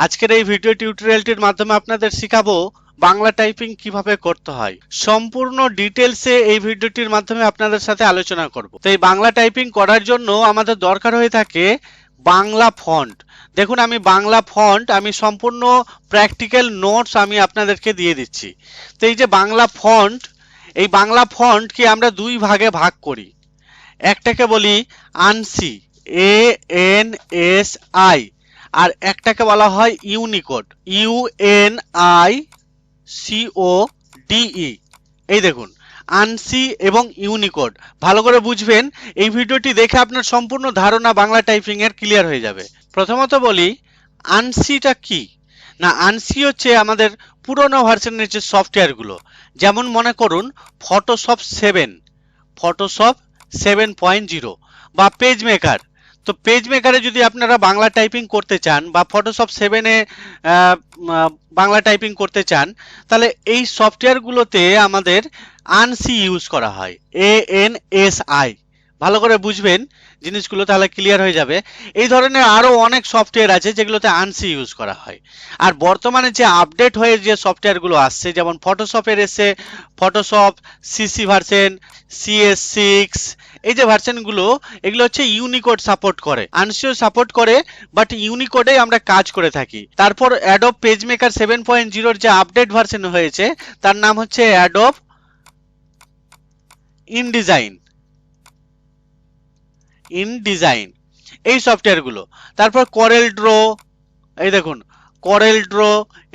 আজকের এই ভিডিও টিউটোরিয়ালটির মাধ্যমে আপনাদের শেখাবো বাংলা টাইপিং কিভাবে করতে হয়। সম্পূর্ণ ডিটেলসে এই ভিডিওটির মাধ্যমে আপনাদের সাথে আলোচনা করব। তো এই বাংলা টাইপিং করার জন্য আমাদের দরকার হয়ে থাকে বাংলা ফন্ট। দেখুন, আমি বাংলা ফন্ট আমি সম্পূর্ণ প্র্যাকটিক্যাল নোটস আমি আপনাদেরকে দিয়ে দিচ্ছি। তো এই যে বাংলা ফন্ট, এই বাংলা ফন্টকে আমরা দুই ভাগে ভাগ করি। একটাকে বলি আনসি, ANSI, আর একটাকে বলা হয় ইউনিকোড, UNICODE। এই দেখুন, আনসি এবং ইউনিকোড ভালো করে বুঝবেন। এই ভিডিওটি দেখে আপনার সম্পূর্ণ ধারণা বাংলা টাইপিং এর ক্লিয়ার হয়ে যাবে। প্রথমত বলি আনসিটা কি না। আনসি হচ্ছে আমাদের পুরনো ভার্সনের যে সফটওয়্যারগুলো, যেমন মনে করুন ফটোশপ 7, ফটোশপ 7.0 বা পেজ মেকার। তো পেজ মেকারে যদি আপনারা বাংলা টাইপিং করতে চান বা ফটোশপ 7-এ বাংলা টাইপিং করতে চান, তাহলে এই সফটওয়্যারগুলোতে আমাদের আনসি ইউজ করা হয়, ANSI। ভালো করে বুঝবেন জিনিসগুলো, তাহলে ক্লিয়ার হয়ে যাবে। এই ধরনের আরো অনেক সফটওয়্যার আছে যেগুলোতে আনসি ইউজ করা হয়। আর বর্তমানে যে আপডেট হয়ে যে সফটওয়্যারগুলো আসছে, যেমন ফটোশপের এসে ফটোশপ CC ভার্সন, CS6, এই যে ভার্সনগুলো, এগুলো হচ্ছে ইউনিকোড সাপোর্ট করে, আনসিও সাপোর্ট করে, বাট ইউনিকোডে আমরা কাজ করে থাকি। তারপর অ্যাডোব পেজ মেকার 7.0-র যে আপডেট ভার্সন হয়েছে, তার নাম হচ্ছে অ্যাডোব ইনডিজাইন, এই সফটওয়্যারগুলো। তারপর করেল ড্র, এই দেখুন করেল ড্র,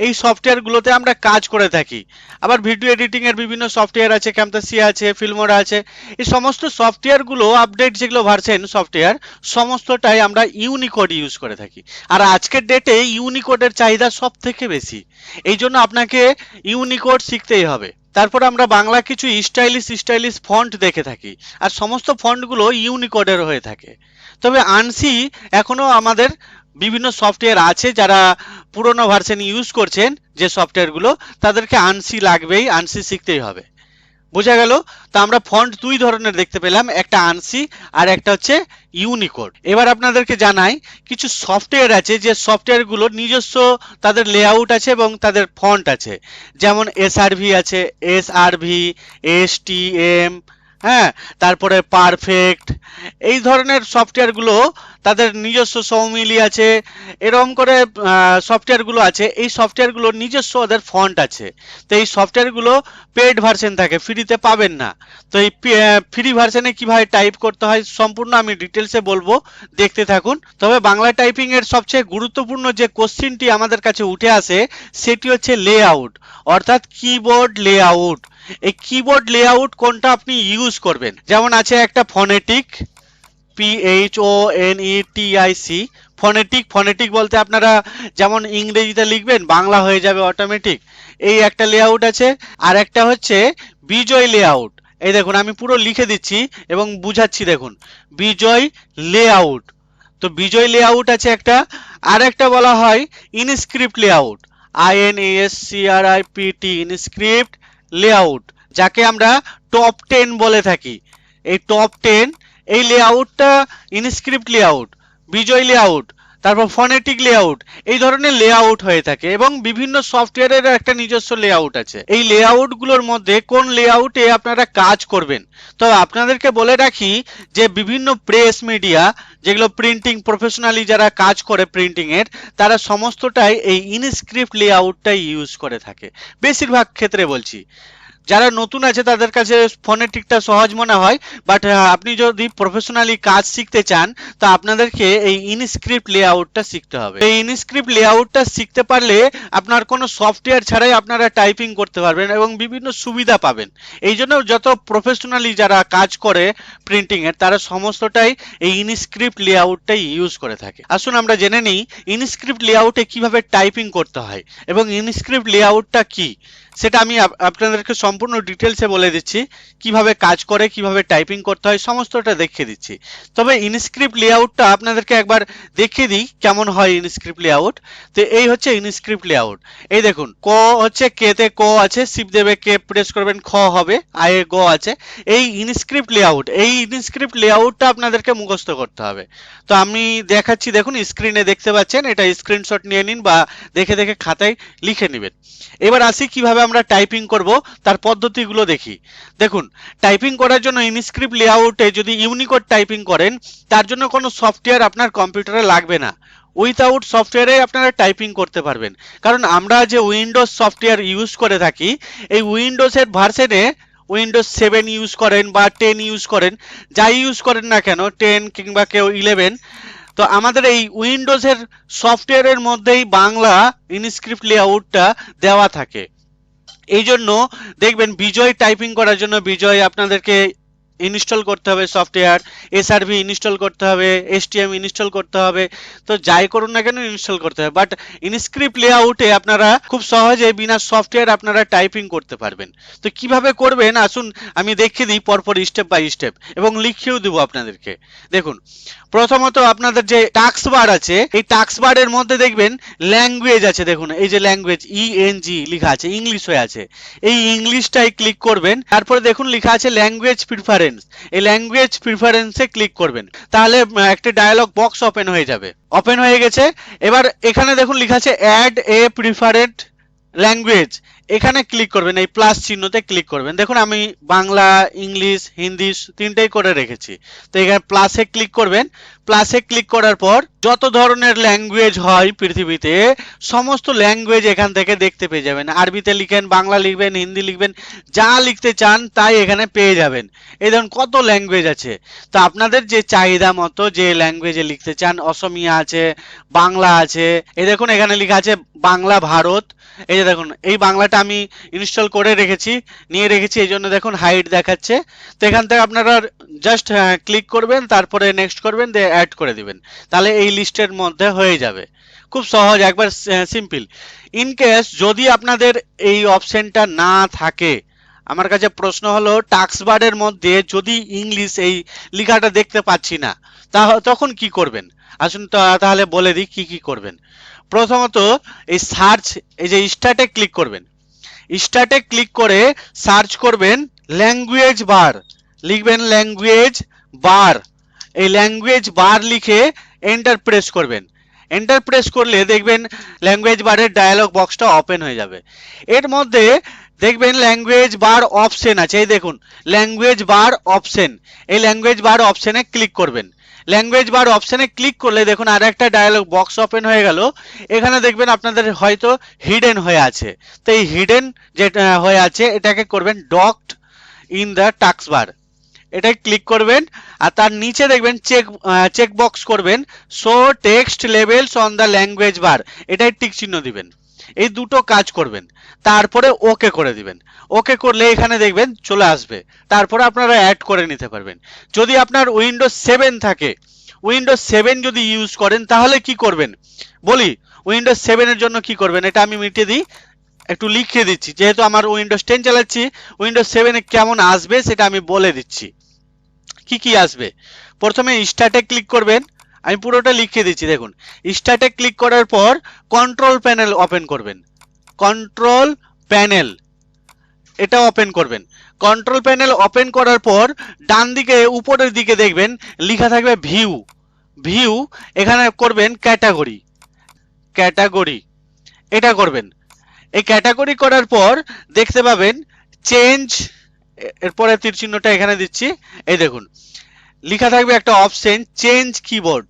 এই সফটওয়্যারগুলোতে আমরা কাজ করে থাকি। আবার ভিডিও এডিটিং এর বিভিন্ন সফটওয়্যার আছে, ক্যামতাসিয়া আছে, ফিল্মোরা আছে। এই সমস্ত সফটওয়্যারগুলো আপডেট যেগুলো ভার্সন সফটওয়্যার, সমস্তটাই আমরা ইউনিকোড ইউজ করে থাকি। আর আজকের ডেটে ইউনিকোডের চাহিদা সব থেকে বেশি, এই জন্য আপনাকে ইউনিকোড শিখতেই হবে। তারপর আমরা বাংলা কিছু স্টাইলিশ ফন্ট দেখে থাকি, আর সমস্ত ফন্টগুলো ইউনিকোডের হয়ে থাকে। তবে আনসি এখনো আমাদের বিভিন্ন সফটওয়্যার আছে, যারা পুরনো ভার্সন ইউজ করছেন যে সফটওয়্যারগুলো, তাদেরকে আনসি লাগবেই, আনসি শিখতেই হবে। বোঝা গেল? তো আমরা ফন্ট দুই ধরনের দেখতে পেলাম, একটা আনসি আর একটা হচ্ছে ইউনিকোড। এবার আপনাদেরকে জানাই কিছু সফটওয়্যার আছে যে সফটওয়্যারগুলোর নিজস্ব তাদের লেআউট আছে এবং তাদের ফন্ট আছে। যেমন SRV আছে, SRV, STM, হ্যাঁ, তারপরে পারফেক্ট, এই ধরনের সফটওয়্যারগুলো তাদের নিজস্ব সৌমিলি আছে। এরকম করে সফটওয়্যারগুলো আছে, এই সফটওয়্যারগুলোর নিজস্ব ওদের ফন্ট আছে। তো এই সফটওয়্যারগুলো পেড ভার্সন থাকে, ফ্রিতে পাবেন না। তো এই ফ্রি ভার্সনে কিভাবে টাইপ করতে হয় সম্পূর্ণ আমি ডিটেলসে বলবো, দেখতে থাকুন। তবে বাংলা টাইপিং এর সবচেয়ে গুরুত্বপূর্ণ যে কোশ্চিনটি আমাদের কাছে উঠে আসে, সেটি হচ্ছে লেআউট, অর্থাৎ কিবোর্ড লেআউট। এই কিবোর্ড লেআউট কোনটা আপনি ইউজ করবেন। যেমন আছে একটা ফনেটিক, PHONETIC, ফনেটিক বলতে আপনারা যেমন ইংরেজিতে লিখবেন বাংলা হয়ে যাবে অটোমেটিক, এই একটা লেআউট আছে। আর একটা হচ্ছে বিজয় লেআউট। এই দেখুন আমি পুরো লিখে দিচ্ছি এবং বুঝাচ্ছি, দেখুন বিজয় লেআউট। তো বিজয় লেআউট আছে একটা। আর একটা বলা হয় Inscript layout, INASCRIPT, Inscript layout, যাকে আমরা টপ 10 বলে থাকি। এই টপ 10, এই লেআউটটা ইনস্ক্রিপ্ট লেআউট, বিজয় লেআউট, তারপর ফনেটিক লেআউট, এই ধরনের লেআউট হয়ে থাকে। এবং বিভিন্ন সফটওয়্যারের একটা নিজস্ব লেআউট আছে। এই লেআউটগুলোর মধ্যে কোন লেআউটে আপনারা কাজ করবেন। তো আপনাদেরকে বলে রাখি যে বিভিন্ন প্রেস মিডিয়া, যেগুলো প্রিন্টিং প্রফেশনালি যারা কাজ করে প্রিন্টিং এর, তারা সমস্তটাই এই ইনস্ক্রিপ্ট লেআউটটাই ইউজ করে থাকে, বেশিরভাগ ক্ষেত্রে বলছি। যারা নতুন আছে তাদের কাছে ফনেটিকটা সহজ মনে হয়, বাট আপনি যদি প্রফেশনালি কাজ শিখতে চান, তো আপনাদেরকে এই ইনস্ক্রিপ্ট লেআউটটা শিখতে হবে। এই ইনস্ক্রিপ্ট লেআউটটা শিখতে পারলে আপনার কোনো সফটওয়্যার ছাড়াই আপনারা টাইপিং করতে পারবেন এবং বিভিন্ন সুবিধা পাবেন। এই জন্য যত প্রফেশনালি যারা কাজ করে প্রিন্টিং এর, তারা সমস্তটাই এই ইনস্ক্রিপ্ট লেআউটটাই ইউজ করে থাকে। আসুন আমরা জেনে নিই ইনস্ক্রিপ্ট লেআউটে কিভাবে টাইপিং করতে হয় এবং ইনস্ক্রিপ্ট লেআউটটা কি। সেটা আমি আপনাদেরকে সম্পূর্ণ ডিটেলসে বলে দিচ্ছি, কিভাবে কাজ করে, কিভাবে টাইপিং করতে হয়, সমস্তটা দেখিয়ে দিচ্ছি। তবে ইনস্ক্রিপ্ট লেআউটটা আপনাদেরকে একবার দেখিয়ে দিই কেমন হয় ইনস্ক্রিপ্ট লেআউট। তো এই হচ্ছে ইনস্ক্রিপ্ট লেআউট। এই দেখুন, ক হচ্ছে, কে তে ক আছে, শিপ দেবে, কে প্রেস করবেন খ হবে, আয়ে গ আছে। এই ইনস্ক্রিপ্ট লেআউট, এই ইনস্ক্রিপ্ট লেআউটটা আপনাদেরকে মুখস্থ করতে হবে। তো আমি দেখাচ্ছি, দেখুন স্ক্রিনে দেখতে পাচ্ছেন, এটা স্ক্রিনশট নিয়ে নিন বা দেখে দেখে খাতায় লিখে নেবেন। এবার আসি কিভাবে আমরা টাইপিং করব, তার পদ্ধতিগুলো দেখি। দেখুন, টাইপিং করার জন্য ইনস্ক্রিপ্ট লেআউটে যদি ইউনিকোড টাইপিং করেন, তার জন্য কোনো সফটওয়্যার আপনার কম্পিউটারে লাগবে না। উইথআউট সফটওয়্যারে আপনারা টাইপিং করতে পারবেন। কারণ আমরা যে উইন্ডোজ সফটওয়্যার ইউজ করে থাকি, এই উইন্ডোজের ভার্সনে উইন্ডোজ 7 ইউজ করেন বা 10 ইউজ করেন, যাই ইউজ করেন না কেন, 10 কিংবা কেউ 11, তো আমাদের এই উইন্ডোজের সফটওয়্যারের মধ্যেই বাংলা ইনস্ক্রিপ্ট লেআউটটা দেওয়া থাকে। এই জন্য দেখবেন বিজয় টাইপিং করার জন্য বিজয় আপনাদেরকে ইনস্টল করতে হবে সফটওয়্যার, এসআরভি ইনস্টল করতে হবে, এসটিএম ইনস্টল করতে হবে। তো যাই করুন না কেন ইনস্টল করতে হবে। বাট ইনস্ক্রিপ্ট লেআউটে আপনারা খুব সহজে বিনা সফটওয়্যার আপনারা টাইপিং করতে পারবেন। তো কিভাবে করবেন আসুন আমি দেখিয়ে দিই পরপর স্টেপ বাই স্টেপ, এবং লিখিয়েও দেবো আপনাদেরকে। দেখুন, প্রথমত আপনাদের যে টাস্ক বার আছে, এই টাস্ক বারের মধ্যে দেখবেন ল্যাঙ্গুয়েজ আছে। দেখুন এই যে ল্যাঙ্গুয়েজ ইএনজি লেখা আছে, ইংলিশ হয়ে আছে, এই ইংলিশটাই ক্লিক করবেন। তারপরে দেখুন লেখা আছে ল্যাঙ্গুয়েজ প্রিফারেন্স, এই ল্যাঙ্গুয়েজ প্রিফারেন্সে ক্লিক করবেন। তাহলে একটা ডায়ালগ বক্স ওপেন হয়ে যাবে। ওপেন হয়ে গেছে। এবার এখানে দেখুন লেখা আছে অ্যাড এ প্রিফারেন্ট ল্যাঙ্গুয়েজ, এখানে ক্লিক করবেন, এই প্লাস চিহ্নতে ক্লিক করবেন। দেখুন আমি বাংলা, ইংলিশ, হিন্দি তিনটেই করে রেখেছি। তো এখানে প্লাসে ক্লিক করবেন। প্লাসে ক্লিক করার পর যত ধরনের ল্যাঙ্গুয়েজ হয় পৃথিবীতে, সমস্ত ল্যাঙ্গুয়েজ এখান থেকে দেখতে পেয়ে যাবেন। আরবিতে লিখেন, বাংলা লিখবেন, হিন্দি লিখবেন, যা লিখতে চান তাই এখানে পেয়ে যাবেন। এই ধরুন কত ল্যাঙ্গুয়েজ আছে। তো আপনাদের যে চাহিদা মতো যে ল্যাঙ্গুয়েজে লিখতে চান, অসমিয়া আছে, বাংলা আছে। এই দেখুন এখানে লেখা আছে বাংলা ভারত। এই যে দেখুন এই বাংলাটা আমি ইনস্টল করে রেখেছি, নিয়ে রেখেছি, এই জন্য দেখুন হাইড দেখাচ্ছে। তো এখান থেকে আপনারা জাস্ট ক্লিক করবেন, তারপরে নেক্সট করবেন, দিয়ে অ্যাড করে দিবেন। তাহলে এই লিস্টের মধ্যে হয়ে যাবে। খুব সহজ, একবার সিম্পল। ইন কেস যদি আপনাদের এই অপশনটা না থাকে, আমার কাছে প্রশ্ন হলো টাস্ক বারের মধ্যে যদি ইংলিশ এই লেখাটা দেখতে পাচ্ছি না, তখন কি করবেন আসুন তাহলে বলে দিই কি কি করবেন। প্রথমত এই সার্চ, এই যে স্টার্টে ক্লিক করবেন। স্টার্টে ক্লিক করে সার্চ করবেন ল্যাঙ্গুয়েজ বার, লিখবেন ল্যাঙ্গুয়েজ বার। এই ল্যাঙ্গুয়েজ বার লিখে এন্টার প্রেস করবেন। এন্টার প্রেস করলে দেখবেন ল্যাঙ্গুয়েজ বারের ডায়ালগ বক্সটা ওপেন হয়ে যাবে। এর মধ্যে দেখবেন ল্যাঙ্গুয়েজ বার অপশন আছে, এই দেখুন ল্যাঙ্গুয়েজ বার অপশন, এই ল্যাঙ্গুয়েজ বার অপশনে ক্লিক করবেন। ল্যাঙ্গুয়েজ বার অপশনে ক্লিক করলে দেখুন আর একটা ডায়ালগ বক্স ওপেন হয়ে গেল। এখানে দেখবেন আপনাদের হয়তো হিডেন হয়ে আছে। তো এই হিডেন যেটা হয়ে আছে এটাকে করবেন docked in the task bar, এটাই ক্লিক করবেন। আর তার নিচে দেখবেন চেক বক্স করবেন show text labels on the language bar, এটাই টিক চিহ্ন দিবেন। এই দুটো কাজ করবেন, তারপরে ওকে করে দিবেন। ওকে করলে এখানে দেখবেন চলে আসবে। তারপরে আপনারা অ্যাড করে নিতে পারবেন। যদি আপনার উইন্ডোজ 7 থাকে, উইন্ডোজ 7 যদি ইউজ করেন তাহলে কি করবেন বলি। উইন্ডোজ 7 এর জন্য কি করবেন এটা আমি মিটিয়ে দিই, একটু লিখে দিচ্ছি। যেহেতু আমার উইন্ডোজ 10 চালাচ্ছি, উইন্ডোজ 7 এ কেমন আসবে সেটা আমি বলে দিচ্ছি কি কি আসবে। প্রথমে স্টার্টে ক্লিক করবেন, আমি পুরোটা লিখে দিচ্ছি। দেখুন স্টার্টে ক্লিক করার পর কন্ট্রোল প্যানেল ওপেন করবেন। কন্ট্রোল প্যানেল এটা ওপেন করবেন। কন্ট্রোল প্যানেল ওপেন করার পর ডান দিকে উপরের দিকে দেখবেন লেখা থাকবে ভিউ। ভিউ এখানে করবেন ক্যাটাগরি, ক্যাটাগরি এটা করবেন। এই ক্যাটাগরি করার পর দেখতে পাবেন চেঞ্জ, এরপরে তীর চিহ্নটা এখানে দিচ্ছি। এই দেখুন লেখা থাকবে একটা option change keyboard,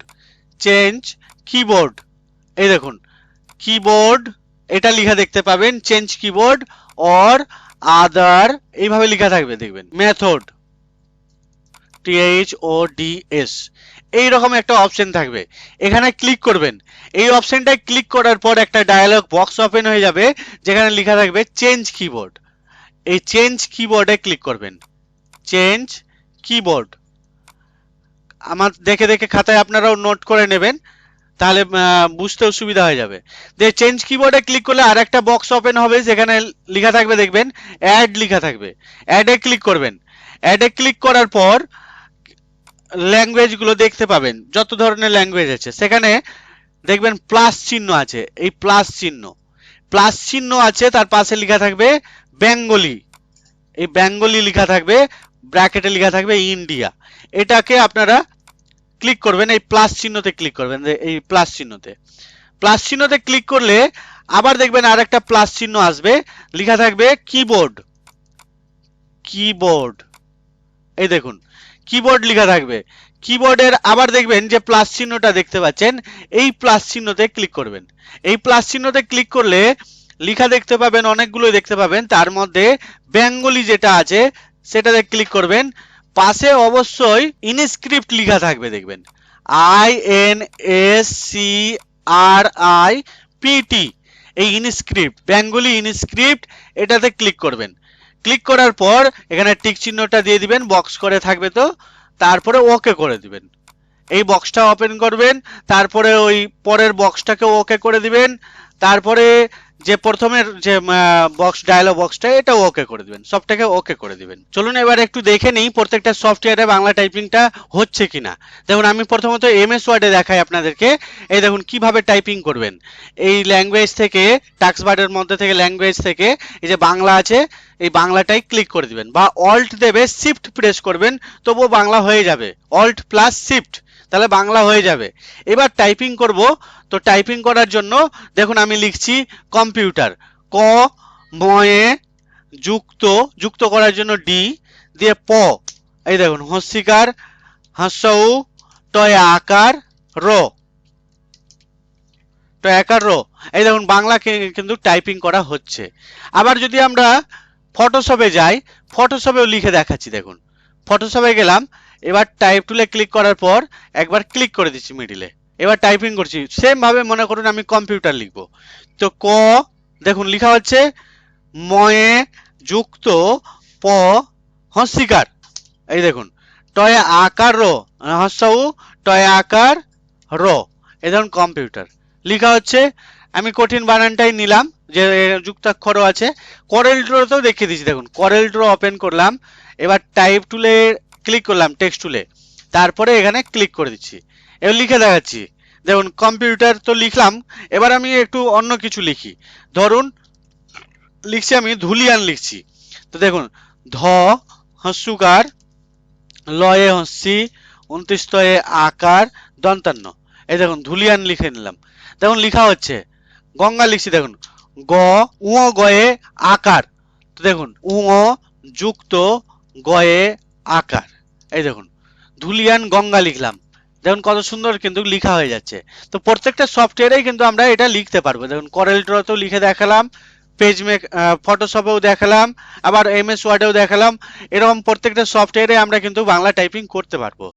change keyboard. এই দেখুন কিবোর্ড এটা লেখা দেখতে পাবেন, চেঞ্জ কিবোর্ড অর আদার এইভাবে লেখা থাকবে, দেখবেন মেথড THODS এইরকম একটা অপশন থাকবে, এখানে ক্লিক করবেন। এই অপশনটায় ক্লিক করার পর একটা ডায়ালগ বক্স ওপেন হয়ে যাবে যেখানে লেখা থাকবে চেঞ্জ কিবোর্ড। এই চেঞ্জ কিবোর্ডে ক্লিক করবেন। চেঞ্জ কিবোর্ড আমার দেখে দেখে খাতায় আপনারাও নোট করে নেবেন। তাহলে বুঝতেও সুবিধা হয়ে যাবে। যে চেঞ্জ কিবোর্ডে ক্লিক করলে আর একটা বক্স ওপেন হবে, যেখানে লেখা থাকবে, দেখবেন অ্যাড লেখা থাকবে। অ্যাডে ক্লিক করবেন। অ্যাডে ক্লিক করার পর ল্যাঙ্গুয়েজ গুলো দেখতে পাবেন, যত ধরনের ল্যাঙ্গুয়েজ আছে সেখানে দেখবেন প্লাস চিহ্ন আছে। এই প্লাস চিহ্ন আছে, তার পাশে লেখা থাকবে বেঙ্গলি। এই বেঙ্গলি লেখা থাকবে, ব্র্যাকেটে লেখা থাকবে ইন্ডিয়া। এটাকে আপনারা ক্লিক করবেন, এই প্লাস চিহ্নতে ক্লিক করবেন। এই প্লাস চিহ্নতে ক্লিক করলে আবার দেখবেন আর একটা প্লাস চিহ্ন আসবে, লেখা থাকবে কিবোর্ড। কিবোর্ড, এই দেখুন কিবোর্ড লেখা থাকবে। কিবোর্ডের আবার দেখবেন যে প্লাস চিহ্নটা দেখতে পাচ্ছেন, এই প্লাস চিহ্নতে ক্লিক করবেন। এই প্লাস চিহ্নতে ক্লিক করলে লেখা দেখতে পাবেন, অনেকগুলো দেখতে পাবেন, তার মধ্যে বেঙ্গলি যেটা আছে সেটাতে ক্লিক করবেন। পাশে অবশ্যই ইনস্ক্রিপ্ট লেখা থাকবে, দেখবেন INSCRIPT, এই ইনস্ক্রিপ্ট, বেঙ্গলি ইনস্ক্রিপ্ট, এটাতে ক্লিক করবেন। ক্লিক করার পর এখানে টিক চিহ্নটা দিয়ে দিবেন, বক্স করে থাকবে তো, তারপরে ওকে করে দিবেন। এই বক্সটা ওপেন করবেন, তারপরে ওই পরের বক্সটাকে ওকে করে দিবেন, তারপরে যে প্রথমের যে বক্স, ডায়লগ বক্সটা, এটা ওকে করে দিবেন, সবটাকে ওকে করে দিবেন। চলুন এবার একটু দেখে নিই প্রত্যেকটা সফটওয়্যারে বাংলা টাইপিংটা হচ্ছে কিনা। দেখুন আমি প্রথমত এমএস ওয়ার্ডে দেখাই আপনাদেরকে। এই দেখুন কিভাবে টাইপিং করবেন। এই ল্যাঙ্গুয়েজ থেকে, টাক্স বারের মধ্যে থেকে ল্যাঙ্গুয়েজ থেকে এই যে বাংলা আছে, এই বাংলাটাই ক্লিক করে দিবেন, বা অল্ট দেবে, শিফট প্রেস করবেন, তবুও বাংলা হয়ে যাবে। অল্ট প্লাস শিফট, তাহলে বাংলা হয়ে যাবে। এবার টাইপিং করব, তো টাইপিং করার জন্য দেখুন আমি লিখছি কম্পিউটার, ক ময়ে যুক্ত, যুক্ত করার জন্য ডি দিয়ে প, এই দেখুন হস্যিকার হাস্যউ টয় আকার র, টয় আকার র, এই দেখুন বাংলা কিন্তু টাইপিং করা হচ্ছে। আবার যদি আমরা ফটোশপে যাই, ফটোশপেও লিখে দেখাচ্ছি। দেখুন ফটোশপে গেলাম, এবার টাইপ টুলে ক্লিক করার পর একবার ক্লিক করে দিচ্ছি মিডিলে, এবার টাইপিং করছি। সেম ভাবে মনে করুন আমি কম্পিউটার লিখবো, তো ক, দেখুন লেখা হচ্ছে ময়ে যুক্ত প হস্যিকার, এই দেখুন টয় আকার র, হস্যউ টয় আকার র, এই দেখুন কম্পিউটার লেখা হচ্ছে। আমি কঠিন বানানটাই নিলাম, যে যুক্তাক্ষরও আছে। করেল ড্রতেও দেখিয়ে দিচ্ছি, দেখুন করেল ড্র ওপেন করলাম, এবার টাইপ টুলে ক্লিক করলাম, টেক্সট টুলে, তারপরে এখানে ক্লিক করে দিচ্ছি, এবার লিখে দেখাচ্ছি। দেখুন কম্পিউটার তো লিখলাম, এবার আমি একটু অন্য কিছু লিখি। ধরুন লিখছি আমি ধুলিয়ান লিখছি, তো দেখুন ধ হস্যুকার লয়ে হস্যি 29 তয়ে আকার দন্তান্ন, এই দেখুন ধুলিয়ান লিখে নিলাম। দেখুন লেখা হচ্ছে। গঙ্গা লিখছি, দেখুন গ উ গয়ে আকার, তো দেখুন উ যুক্ত গয়ে আকার, এই দেখুন ধুলিয়ান গঙ্গা লিখলাম, দেখুন কত সুন্দর কিন্তু লেখা হয়ে যাচ্ছে। তো প্রত্যেকটা সফটওয়্যারেই কিন্তু আমরা এটা লিখতে পারবো। দেখুন করেল ড্রতেও লিখে দেখালাম, পেজ মেক, ফটোশপেও দেখালাম, আবার এমএস ওয়ার্ডেও দেখালাম। এরকম প্রত্যেকটা সফটওয়্যারে আমরা কিন্তু বাংলা টাইপিং করতে পারবো।